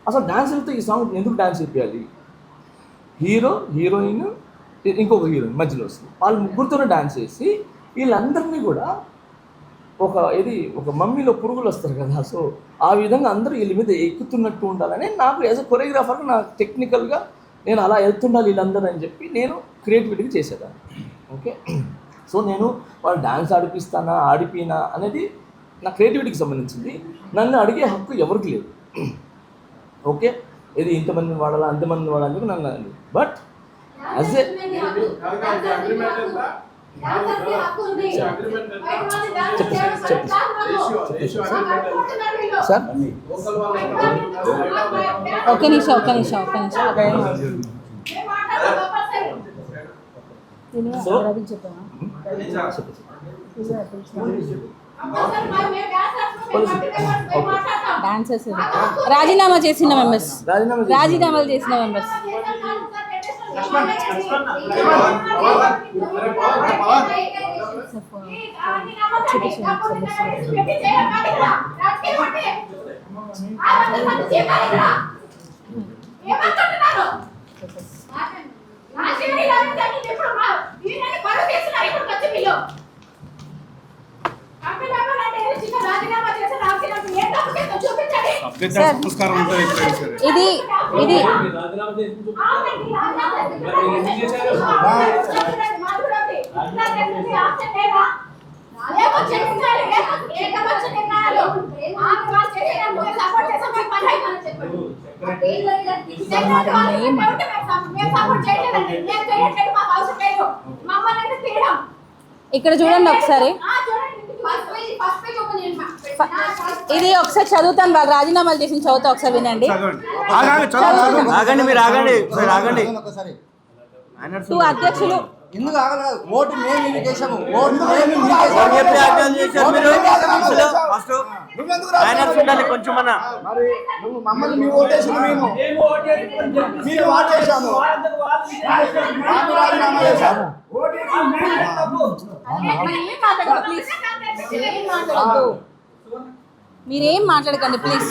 అసలు డాన్సర్తో ఈ సాంగ్ ఎందుకు డాన్స్ చేయాలి? హీరో, హీరోయిన్, ఇంకొక హీరోయిన్ మధ్యలో వస్తుంది. వాళ్ళు ముగ్గురితోనే డాన్స్ చేసి వీళ్ళందరినీ కూడా ఒక మమ్మీలో పురుగులు వస్తారు కదా, సో ఆ విధంగా అందరూ వీళ్ళ మీద ఎక్కుతున్నట్టు ఉండాలని నాకు యాజ్ అ కొరియోగ్రాఫర్గా నాకు టెక్నికల్గా నేను అలా వెళ్తుండాలి వీళ్ళందరూ అని చెప్పి నేను క్రియేటివిటీగా చేసేదాన్ని. ఓకే, సో నేను వాళ్ళు డాన్స్ ఆడిపినా అనేది నా క్రియేటివిటీకి సంబంధించింది. నన్ను అడిగే హక్కు ఎవరికి లేదు. ఓకే, ఇది ఇంతమందిని వాడాలా అంతమందిని వాడాలి నన్ను, బట్ యాజ్ ఏ సార్ ఒక్క నిమిషం డాన్సర్స్ రాజీనామా చేసిన మెంబర్స్ ఇది ఇక్కడ చూడండి ఒకసారి, ఇది ఒకసారి చదువుతాను. వాళ్ళు రాజీనామాలు చేసిన చదువుతా, ఒకసారి వినండి. టూ అధ్యక్షులు ఎందుకు ఆగలేదు? ఓటు మేము చేసాము. కొంచెం మమ్మల్ని మీ ఓటేసి మీరు ఓటేసాము. మీరేం మాట్లాడకండి ప్లీజ్.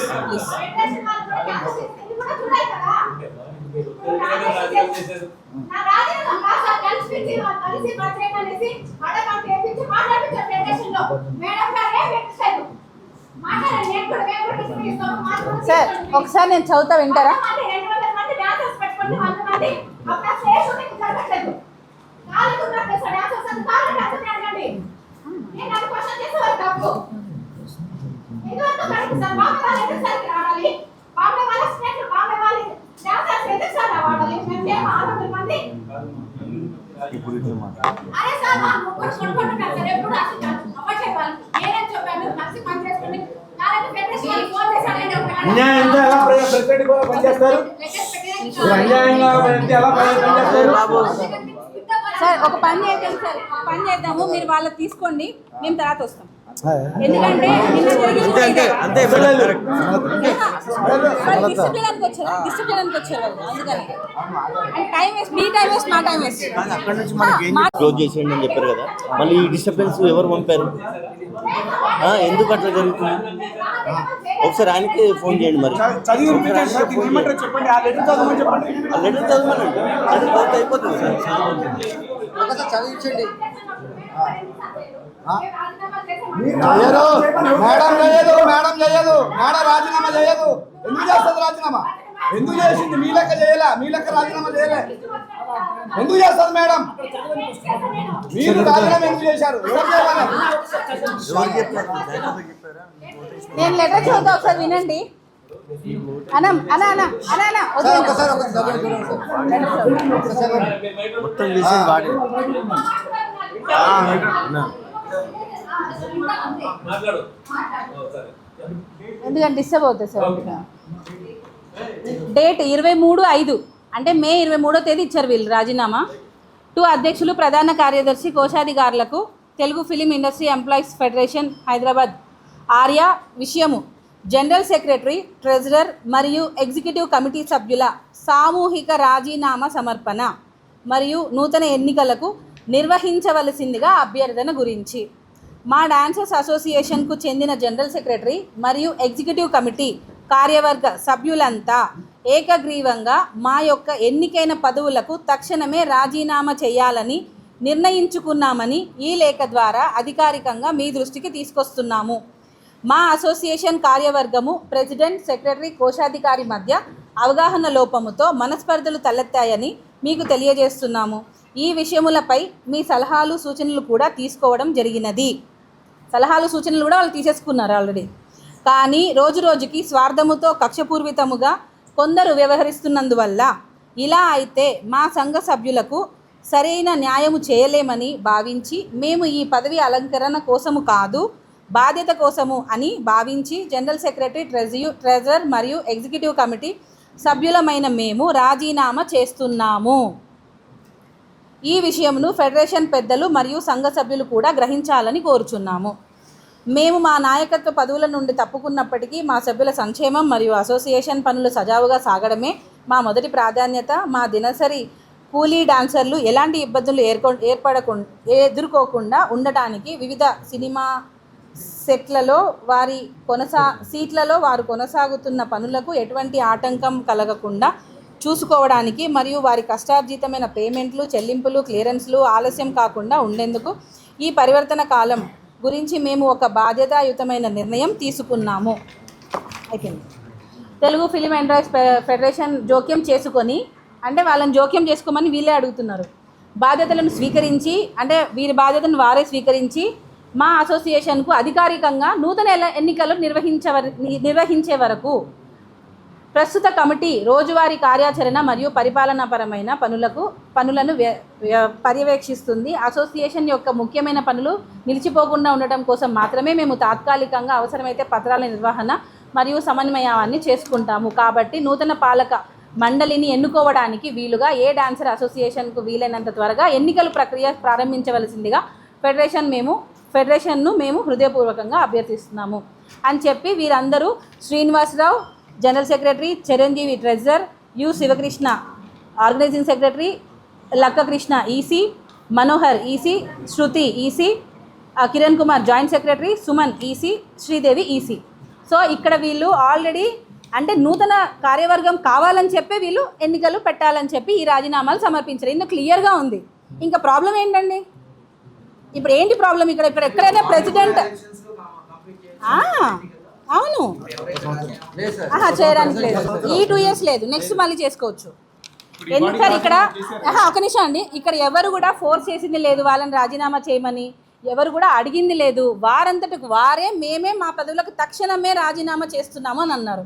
సార్ ఒకసారి నేను చదువుతా, వింటారా? సార్ ఒక పని చేద్దాము, మీరు వాళ్ళకి తీసుకోండి, మేము తర్వాత వస్తాం. ఎందుకంటే డిస్ట్రిబ్యూషన్కి వచ్చారు అందుకని టైం వేస్ట్, మీ టైం వేస్ట్, మా టైం వేస్ట్. అక్కడ నుంచి మనకి క్లోజ్ చేసేయండి అని చెప్పారు కదా, మళ్ళీ ఈ డిస్టర్బెన్స్ ఎవరు పంపారు? ఎందుకు అట్లా జరుగుతుంది? ఒకసారి ఆయనకి ఫోన్ చేయండి. మరి చెప్పండి, ఆ లెటర్ చదవమని చెప్పండి. ఆ లెటర్ చదవమనండి, అది అయిపోతుంది ఒకసారి చదివించండి. మేడం రాజీనామా చేయదు. ఎందుకు చేస్తుంది రాజీనామా? ఎందుకు చేసింది? మీ లెక్క రాజీనామా చేయలే. ఎందుకు చేస్తుంది మేడం? మీరు రాజీనామా ఎందుకు చేశారు? నేను లెటర్ చదువుతా, ఒకసారి వినండి. మొత్తం తీసి వాడి ఎందుకంటే డిస్టర్బ్ అవుతుంది సార్. డేట్ 23/5 అంటే మే 23వ తేదీ ఇచ్చారు వీళ్ళు రాజీనామా. 2 అధ్యక్షులు, ప్రధాన కార్యదర్శి, కోశాధికారులకు Telugu film industry employees federation Hyderabad ఆర్య విషయము, జనరల్ సెక్రటరీ, ట్రెజరర్ మరియు ఎగ్జిక్యూటివ్ కమిటీ సభ్యుల సామూహిక రాజీనామా సమర్పణ మరియు నూతన ఎన్నికలకు నిర్వహించవలసిందిగా అభ్యర్థన గురించి మా డాన్సర్స్ అసోసియేషన్కు చెందిన జనరల్ సెక్రటరీ మరియు ఎగ్జిక్యూటివ్ కమిటీ కార్యవర్గ సభ్యులంతా ఏకగ్రీవంగా మా యొక్క ఎన్నికైన పదవులకు తక్షణమే రాజీనామా చేయాలని నిర్ణయించుకున్నామని ఈ లేఖ ద్వారా అధికారికంగా మీ దృష్టికి తీసుకొస్తున్నాము. మా అసోసియేషన్ కార్యవర్గము ప్రెసిడెంట్, సెక్రటరీ, కోశాధికారి మధ్య అవగాహన లోపముతో మనస్పర్ధలు తలెత్తాయని మీకు తెలియజేస్తున్నాము. ఈ విషయములపై మీ సలహాలు సూచనలు కూడా తీసుకోవడం జరిగినది. సలహాలు సూచనలు కూడా వాళ్ళు తీసేసుకున్నారు ఆల్రెడీ. కానీ రోజు రోజుకి స్వార్థముతో కక్షపూర్వితముగా కొందరు వ్యవహరిస్తున్నందువల్ల ఇలా అయితే మా సంఘ సభ్యులకు సరైన న్యాయము చేయలేమని భావించి మేము ఈ పదవి అలంకరణ కోసము కాదు, బాధ్యత కోసము అని భావించి జనరల్ సెక్రటరీ, ట్రెజరర్ మరియు ఎగ్జిక్యూటివ్ కమిటీ సభ్యులమైన మేము రాజీనామా చేస్తున్నాము. ఈ విషయమును ఫెడరేషన్ పెద్దలు మరియు సంఘ సభ్యులు కూడా గ్రహించాలని కోరుచున్నాము. మేము మా నాయకత్వ పదవుల నుండి తప్పుకున్నప్పటికీ మా సభ్యుల సంక్షేమం మరియు అసోసియేషన్ పనులు సజావుగా సాగడమే మా మొదటి ప్రాధాన్యత. మా దినసరి కూలీ డాన్సర్లు ఎలాంటి ఇబ్బందులు ఎదుర్కోకుండా ఉండటానికి వివిధ సినిమా సెట్లలో సీట్లలో వారు కొనసాగుతున్న పనులకు ఎటువంటి ఆటంకం కలగకుండా చూసుకోవడానికి మరియు వారి కష్టార్జితమైన పేమెంట్లు, చెల్లింపులు, క్లియరెన్స్లు ఆలస్యం కాకుండా ఉండేందుకు ఈ పరివర్తన కాలం గురించి మేము ఒక బాధ్యతాయుతమైన నిర్ణయం తీసుకున్నాము. అయిపోయింది. తెలుగు ఫిలిం ఎంప్లాయీస్ ఫెడరేషన్ జోక్యం చేసుకొని, అంటే వాళ్ళని జోక్యం చేసుకోమని వీళ్ళే అడుగుతున్నారు. బాధ్యతలను స్వీకరించి, అంటే వీరి బాధ్యతను వారే స్వీకరించి మా అసోసియేషన్కు అధికారికంగా నూతన ఎన్నికలు నిర్వహించే వరకు ప్రస్తుత కమిటీ రోజువారీ కార్యాచరణ మరియు పరిపాలనాపరమైన పనులను పర్యవేక్షిస్తుంది. అసోసియేషన్ యొక్క ముఖ్యమైన పనులు నిలిచిపోకుండా ఉండటం కోసం మాత్రమే మేము తాత్కాలికంగా అవసరమైతే పత్రాల నిర్వహణ మరియు సమన్వయాన్ని చేసుకుంటాము. కాబట్టి నూతన పాలక మండలిని ఎన్నుకోవడానికి వీలుగా ఏ డాన్సర్ అసోసియేషన్కు వీలైనంత త్వరగా ఎన్నికల ప్రక్రియ ప్రారంభించవలసిందిగా ఫెడరేషన్ను మేము హృదయపూర్వకంగా అభ్యర్థిస్తున్నాము అని చెప్పి వీరందరూ Srinivasarao general secretary, Chiranjeevi treasurer, U Sivakrishna organising secretary, Lakkakrishna EC, Manohar EC, Shruti EC, Kiran Kumar joint secretary, Suman EC, Sridevi EC. So ఇక్కడ వీళ్ళు ఆల్రెడీ అంటే నూతన కార్యవర్గం కావాలని చెప్పి వీళ్ళు ఎన్నికలు పెట్టాలని చెప్పి ఈ రాజీనామాలు సమర్పించారు. ఇందులో క్లియర్గా ఉంది. ఇంకా ప్రాబ్లం ఏంటండి? ఇప్పుడు ఏంటి ప్రాబ్లం? ఇక్కడ ఎక్కడైనా ప్రెసిడెంట్ అవును చేయడానికి లేదు. ఈ 2 years లేదు, నెక్స్ట్ మళ్ళీ చేసుకోవచ్చు. ఎందుకని ఇక్కడ ఒక నిమిషం అండి, ఇక్కడ ఎవరు కూడా ఫోర్స్ చేసింది లేదు వాళ్ళని రాజీనామా చేయమని, ఎవరు కూడా అడిగింది లేదు. వారంతటికి వారే మేమే మా పదవులకు తక్షణమే రాజీనామా చేస్తున్నాము అని అన్నారు.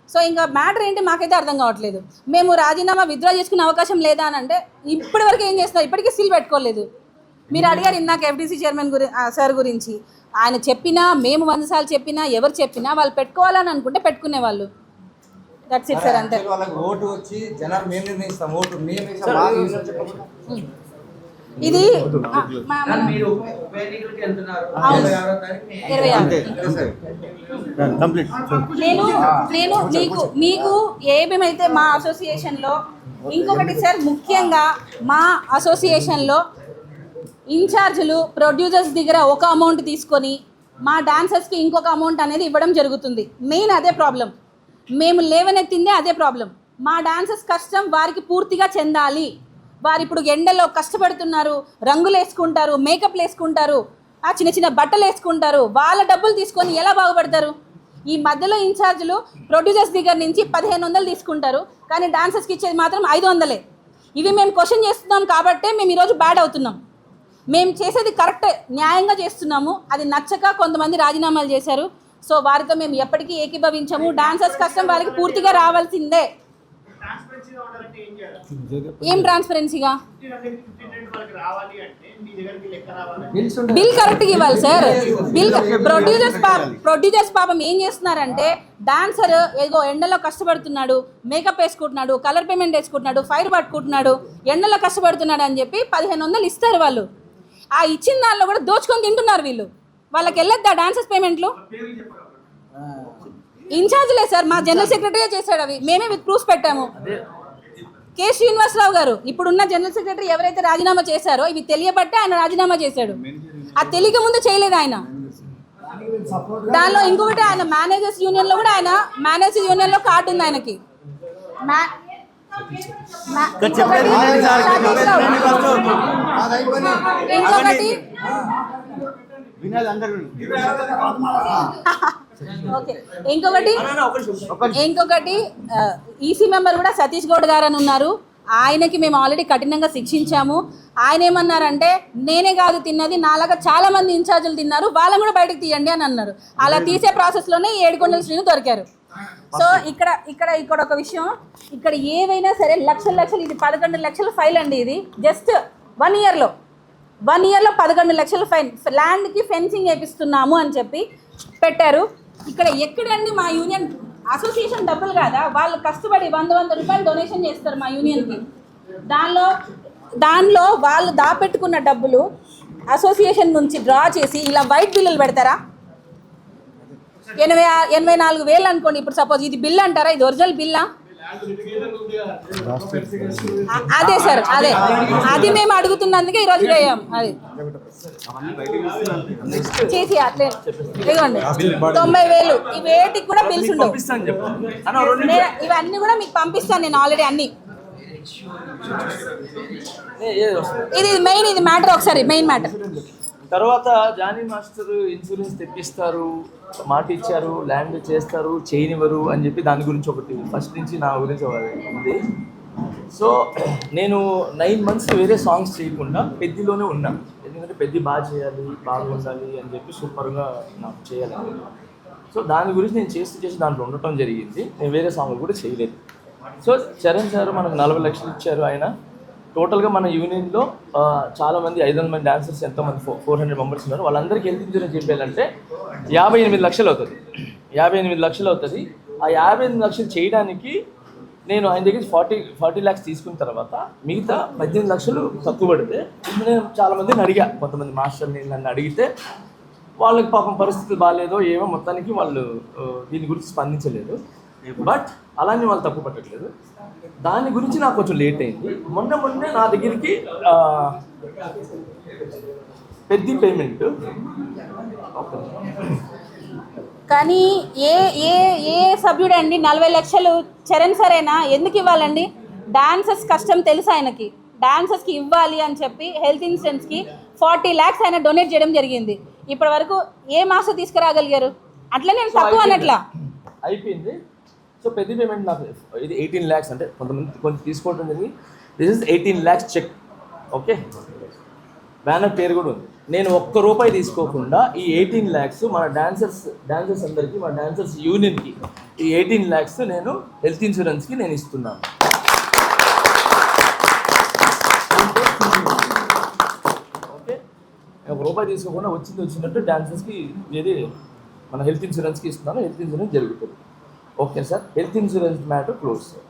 సో ఇంకా మ్యాటర్ ఏంటి మాకైతే అర్థం కావట్లేదు. మేము రాజీనామా విత్డ్రా చేసుకునే అవకాశం లేదా అని అంటే ఇప్పటి వరకు ఏం చేస్తున్నారు? ఇప్పటికీ సీల్ పెట్టుకోలేదు. మీరు అడిగారు ఇందాక ఎఫ్డీసీ చైర్మన్ సార్ గురించి. ఆయన చెప్పినా, మేము 100 సార్లు చెప్పినా, ఎవరు చెప్పినా వాళ్ళు పెట్టుకోవాలని అనుకుంటే పెట్టుకునే వాళ్ళు. దట్స్ ఇట్ సార్, అంతే. ఓటు వచ్చి జనాలు మేము నిర్ణయిస్తాం. ఓటు ఇది నేను మీకు ఏమేమైతే మా అసోసియేషన్లో ఇంకొకటి సార్, ముఖ్యంగా మా అసోసియేషన్లో ఇన్ఛార్జీలు ప్రొడ్యూసర్స్ దగ్గర ఒక అమౌంట్ తీసుకొని మా డాన్సర్స్కి ఇంకొక అమౌంట్ అనేది ఇవ్వడం జరుగుతుంది. మెయిన్ అదే ప్రాబ్లం. మేము లేవనెత్తిందే అదే ప్రాబ్లం. మా డాన్సర్స్ కష్టం వారికి పూర్తిగా చెందాలి. వారు ఇప్పుడు ఎండలో కష్టపడుతున్నారు, రంగులు వేసుకుంటారు, మేకప్లు వేసుకుంటారు, చిన్న చిన్న బట్టలు వేసుకుంటారు. వాళ్ళ డబ్బులు తీసుకొని ఎలా బాగుపడతారు? ఈ మధ్యలో ఇన్ఛార్జీలు ప్రొడ్యూసర్స్ దగ్గర నుంచి 1500 తీసుకుంటారు, కానీ డాన్సర్స్కి ఇచ్చేది మాత్రం 500. ఇవి మేము క్వశ్చన్ చేస్తున్నాం కాబట్టే మేము ఈరోజు బ్యాడ్ అవుతున్నాం. మేము చేసేది కరెక్ట్, న్యాయంగా చేస్తున్నాము. అది నచ్చక కొంతమంది రాజీనామాలు చేశారు. సో వారితో మేము ఎప్పటికీ ఏకీభవించము. డాన్సర్స్ కష్టం వారికి పూర్తిగా రావాల్సిందే. ఏం ట్రాన్స్పరెన్సీగా? బిల్ కరెక్ట్గా ఇవ్వాలి సార్. బిల్ ప్రొడ్యూసర్స్ పాపం ఏం చేస్తున్నారంటే, డాన్సర్ ఏదో ఎండలో కష్టపడుతున్నాడు, మేకప్ వేసుకుంటున్నాడు, కలర్ పేమెంట్ వేసుకుంటున్నాడు, ఫైర్ పట్టుకుంటున్నాడు, ఎండలో కష్టపడుతున్నాడు అని చెప్పి 1500 ఇస్తారు వాళ్ళు. ఆ ఇచ్చిన దానిలో కూడా దోచుకొని తింటున్నారు వీళ్ళు. వాళ్ళకి వెళ్ళొద్దా డాన్సర్స్ పేమెంట్లు? ఇన్ఛార్జ్లే సార్, మా జనరల్ సెక్రటరీ చేశాడు. అవి మేమే విత్ ప్రూఫ్స్ పెట్టాము. కె శ్రీనివాసరావు గారు ఇప్పుడున్న జనరల్ సెక్రటరీ ఎవరైతే రాజీనామా చేశారో ఇవి తెలియబట్టే ఆయన రాజీనామా చేశాడు. ఆ తెలియక ముందు చేయలేదు ఆయన. దానిలో ఇంకొకటి ఆయన మేనేజర్స్ యూనియన్లో కూడా ఆయన మేనేజర్ యూనియన్లో కార్డు ఉంది ఆయనకి. చెప్పలేదు వినండి సార్, చెప్పలేదు వినండి first. ఇంకొకటి వినాలి అందరూ. ఓకే, ఇంకొకటి ఈసీ మెంబర్ కూడా సతీష్ గౌడ్ గారు అని ఉన్నారు. ఆయనకి మేము ఆల్రెడీ కఠినంగా శిక్షించాము. ఆయన ఏమన్నారంటే నేనే కాదు తిన్నది, నాలాగా చాలా మంది ఇన్ఛార్జీలు తిన్నారు, వాళ్ళని కూడా బయటకు తీయండి అని అన్నారు. అలా తీసే ప్రాసెస్లోనే ఏడుకొండల శ్రీను దొరికారు. సో ఇక్కడ ఒక విషయం, ఇక్కడ ఏవైనా సరే లక్షలు ఇది 11 లక్షల ఫైల్ అండి. ఇది జస్ట్ 1 ఇయర్లో 11 లక్షల ఫైన్. ల్యాండ్కి ఫెన్సింగ్ వేపిస్తున్నాము అని చెప్పి పెట్టారు. ఇక్కడ ఎక్కడండి మా యూనియన్ అసోసియేషన్ డబ్బులు కాదా, వాళ్ళు కష్టపడి 100 రూపాయలు డొనేషన్ చేస్తారు మా యూనియన్కి. దానిలో వాళ్ళు దాపెట్టుకున్న డబ్బులు అసోసియేషన్ నుంచి డ్రా చేసి ఇలా వైట్ బిల్లులు పెడతారా? 84,000 అనుకోండి. ఇప్పుడు సపోజ్ ఇది బిల్ అంటారా, ఇది ఒరిజినల్ బిల్లా? అదే సార్, అది మేము అడుగుతున్నందుకే ఈరోజు చేయం. అది చేసి అట్లే ఇదిగోండి 90,000 ఈ వేటికి కూడా బిల్స్ ఉండవు. ఇవన్నీ కూడా మీకు పంపిస్తాను నేను ఆల్రెడీ అన్ని. ఇది మెయిన్, ఇది మ్యాటర్ ఒకసారి మెయిన్ మ్యాటర్. తర్వాత జానీ మాస్టర్ ఇన్సూరెన్స్ తెప్పిస్తారు, మాట ఇచ్చారు, ల్యాండ్ చేస్తారు, చేయనివ్వరు అని చెప్పి దాని గురించి ఒకటి ఫస్ట్ నుంచి నా గురించి ఉంది. సో నేను 9 months వేరే సాంగ్స్ చేయకుండా పెద్దిలోనే ఉన్నా. ఎందుకంటే పెద్ది బాగా చేయాలి, బాగా ఉండాలి అని చెప్పి సూపర్గా నాకు చేయాలని. సో దాని గురించి నేను చేసి దాంట్లో ఉండటం జరిగింది. నేను వేరే సాంగ్లు కూడా చేయలేదు. సో చరణ్ సార్ మనకు 40 లక్షలు ఇచ్చారు. ఆయన టోటల్గా మన యూనియన్లో చాలామంది 500 మంది డాన్సర్స్, ఎంతోమంది 400 మెంబర్స్ ఉన్నారు. వాళ్ళందరికీ హెల్త్ ఇన్సూరెన్స్ చెప్పాలంటే 58 లక్షలు అవుతుంది. 58 లక్షలు అవుతుంది. ఆ 58 లక్షలు చేయడానికి నేను ఆయన దగ్గర 40 lakhs తీసుకున్న తర్వాత మిగతా 18 లక్షలు తక్కువ పడితే నేను చాలామందిని అడిగా. కొంతమంది మాస్టర్ని నన్ను అడిగితే వాళ్ళకి పాపం పరిస్థితులు బాగాలేదో ఏమో, మొత్తానికి వాళ్ళు దీని గురించి స్పందించలేదు. బట్ అలానే వాళ్ళు తప్పు పట్టట్లేదు. దాని గురించి నాకు కొంచెం లేట్ అయింది. మొన్నే నా దగ్గరికి పెద్ద పేమెంట్. కానీ ఏ సభ్యుడు అండి 40 లక్షలు చరణ్ సరేనా ఎందుకు ఇవ్వాలండి? డాన్సర్స్ కష్టం తెలుసు ఆయనకి. డాన్సర్స్కి ఇవ్వాలి అని చెప్పి హెల్త్ ఇన్సూరెన్స్కి 40 lakhs ఆయన డొనేట్ చేయడం జరిగింది. ఇప్పటి వరకు ఏ మాసం తీసుకురాగలిగారు? అట్లా నేను తక్కువ అనట్లా, అయిపోయింది. సో పెద్ద పేమెంట్ నాకు ఇది 18 lakhs, అంటే కొంచెం తీసుకోవడం జరిగింది. This is 18 lakhs check. Okay, banner పేరు కూడా ఉంది. నేను ₹1 తీసుకోకుండా ఈ 18 lakhs మన డాన్సర్స్ అందరికీ, మన డాన్సర్స్ యూనియన్కి ఈ 18 lakhs నేను హెల్త్ ఇన్సూరెన్స్కి నేను ఇస్తున్నాను. ఓకే, ₹1 తీసుకోకుండా వచ్చినట్టు డాన్సర్స్కి ఏది మన హెల్త్ ఇన్సూరెన్స్కి ఇస్తున్నాను. హెల్త్ ఇన్సూరెన్స్ జరుగుతుంది. Okay sir, health insurance matter close sir.